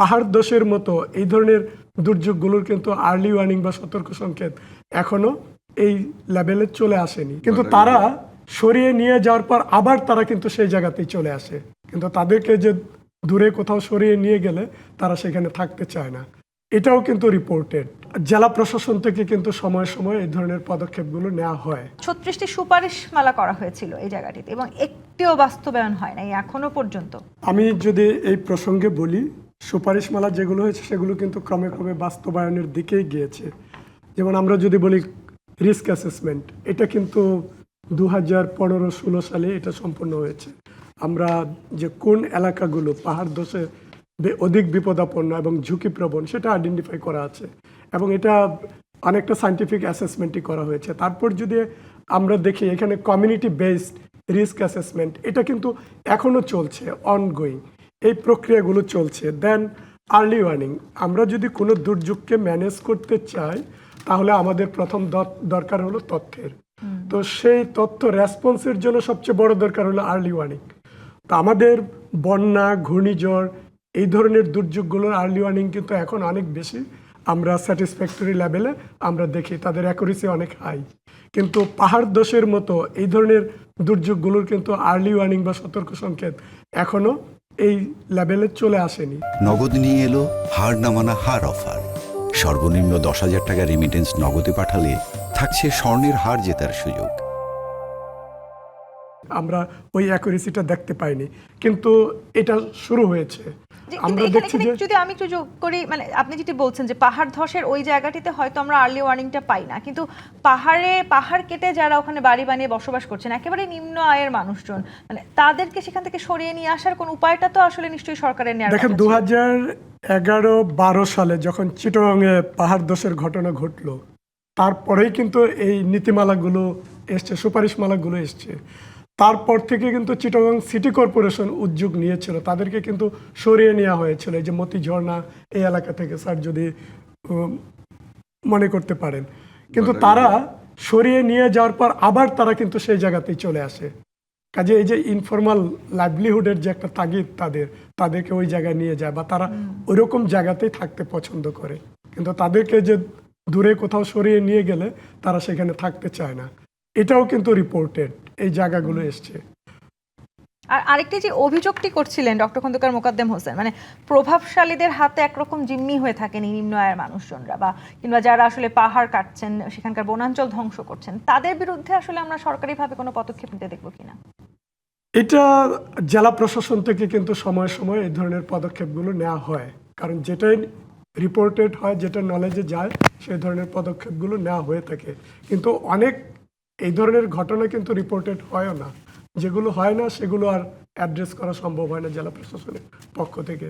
পাহাড় ধসের মতো এই ধরনের দুর্যোগগুলোর কিন্তু আর্লি ওয়ার্নিং বা সতর্ক সংকেত এখনো এই লেভেলে চলে আসেনি, কিন্তু তারা সরিয়ে নিয়ে যাওয়ার পর আবার তারা কিন্তু সেই জায়গাতেই চলে আসে। কিন্তু তাদেরকে যে দূরে কোথাও সরিয়ে নিয়ে গেলে তারা সেখানে থাকতে চায় না, এটাও কিন্তু রিপোর্টেড। জেলা প্রশাসন থেকে কিন্তু সময় সময় এই ধরনের পদক্ষেপগুলো নেওয়া হয়। 36টি সুপারিশমালা করা হয়েছিল এই জায়গাটিতে এবং একটিও বাস্তবায়ন হয় নাই এখনো পর্যন্ত। আমি যদি এই প্রসঙ্গে বলি, সুপারিশমালা যেগুলো হয়েছে সেগুলো কিন্তু ক্রমে ক্রমে বাস্তবায়নের দিকেই গিয়েছে। যেমন আমরা যদি বলি রিস্ক অ্যাসেসমেন্ট, এটা কিন্তু 2015-16 সালে এটা সম্পন্ন হয়েছে। আমরা যে কোন এলাকাগুলো পাহাড় ধসে অধিক বিপদাপন্ন এবং ঝুঁকিপ্রবণ সেটা আইডেন্টিফাই করা আছে এবং এটা অনেকটা সায়েন্টিফিক অ্যাসেসমেন্টই করা হয়েছে। তারপর যদি আমরা দেখি এখানে কমিউনিটি বেসড রিস্ক অ্যাসেসমেন্ট, এটা কিন্তু এখনো চলছে, অনগোয়িং এই প্রক্রিয়াগুলো চলছে। দেন আর্লি ওয়ার্নিং, আমরা যদি কোনো দুর্যোগকে ম্যানেজ করতে চাই তাহলে আমাদের প্রথম দরকার হলো তথ্যের। তো সেই তথ্য রেসপন্সের জন্য সবচেয়ে বড় দরকার হলো আর্লি ওয়ার্নিং। তো আমাদের বন্যা, ঘূর্ণিঝড় এই ধরনের দুর্যোগগুলোর আর্লি ওয়ার্নিং কিন্তু এখন অনেক বেশি আমরা স্যাটিসফ্যাক্টরি লেভেলে আমরা দেখি, তাদের অ্যাকুরেসি অনেক হাই। কিন্তু পাহাড় ধসের মতো এই ধরনের দুর্যোগগুলোর কিন্তু আর্লি ওয়ার্নিং বা সতর্ক সংকেত এখনো এই লেভেলে চলে আসেনি। নগদ নিয়ে এলো হার নামানা হার অফার। সর্বনিম্ন 10,000 টাকা রেমিটেন্স নগদে পাঠালে থাকছে স্বর্ণের হার জেতার সুযোগ। আমরা ওই অ্যাকুরেসিটা দেখতে পাইনি, কিন্তু এটা শুরু হয়েছে। আমরা এখানে দেখছি যে যদি আমি একটু যোগ করি, মানে আপনি যেটি বলছেন যে পাহাড় ধসের ওই জায়গাটিতে হয়তো আমরা আর্লি ওয়ার্নিংটা পাই না, কিন্তু পাহাড় কেটে যারা ওখানে বাড়ি বানিয়ে বসবাস করছেন একেবারে নিম্ন আয়ের মানুষজন, মানে তাদেরকে সেখান থেকে সরিয়ে নিয়ে আসার কোন উপায়টা তো আসলে নিশ্চয়ই সরকারের নেওয়ার। দেখেন 2011-12 সালে যখন চিটাগংয়ে পাহাড় ধসের ঘটনা ঘটলো, তারপরেই কিন্তু এই নীতিমালাগুলো এসছে, সুপারিশমালাগুলো এসছে। তারপর থেকে কিন্তু চিটাগং সিটি কর্পোরেশন উদ্যোগ নিয়েছিল, তাদেরকে কিন্তু সরিয়ে নেওয়া হয়েছিল। এই যে মতি ঝর্ণা এই এলাকা থেকে, স্যার যদি মনে করতে পারেন, কিন্তু তারা সরিয়ে নিয়ে যাওয়ার পর আবার তারা কিন্তু সেই জায়গাতেই চলে আসে। কাজে এই যে ইনফর্মাল লাইভলিহুডের যে একটা তাগিদ তাদেরকে ওই জায়গায় নিয়ে যায় বা তারা ওইরকম জায়গাতেই থাকতে পছন্দ করে, কিন্তু তাদেরকে যে দূরে কোথাও সরিয়ে নিয়ে গেলে তারা সেখানে থাকতে চায় না, এটাও কিন্তু রিপোর্টেড, এই জায়গাগুলো এসছে। আর আরেকটি যে অভিযোগটি করছিলেন ডক্টর খন্দকার মোকাদ্দেম হোসেন, মানে প্রভাবশালীদের হাতে একরকম জিম্মি হয়ে থাকেন এই নিম্ন আয়ের মানুষজনরা বা কিংবা যারা আসলে পাহাড় কাটছেন, সেখানকার বনাঞ্চল ধ্বংস করছেন, তাদের বিরুদ্ধে আসলে আমরা সরকারিভাবে কোনো পদক্ষেপ নিতে দেখবো কিনা? এটা জেলা প্রশাসন থেকে কিন্তু সময় সময় এই ধরনের পদক্ষেপগুলো নেওয়া হয়, কারণ যেটাই রিপোর্টেড হয়, যেটা নলেজে যায়, সেই ধরনের পদক্ষেপগুলো নেওয়া হয়ে থাকে। কিন্তু অনেক এই ধরনের ঘটনা কিন্তু রিপোর্টেড হয়ও না, যেগুলো হয় না সেগুলো আর অ্যাড্রেস করা সম্ভব হয় না জেলা প্রশাসনের পক্ষ থেকে।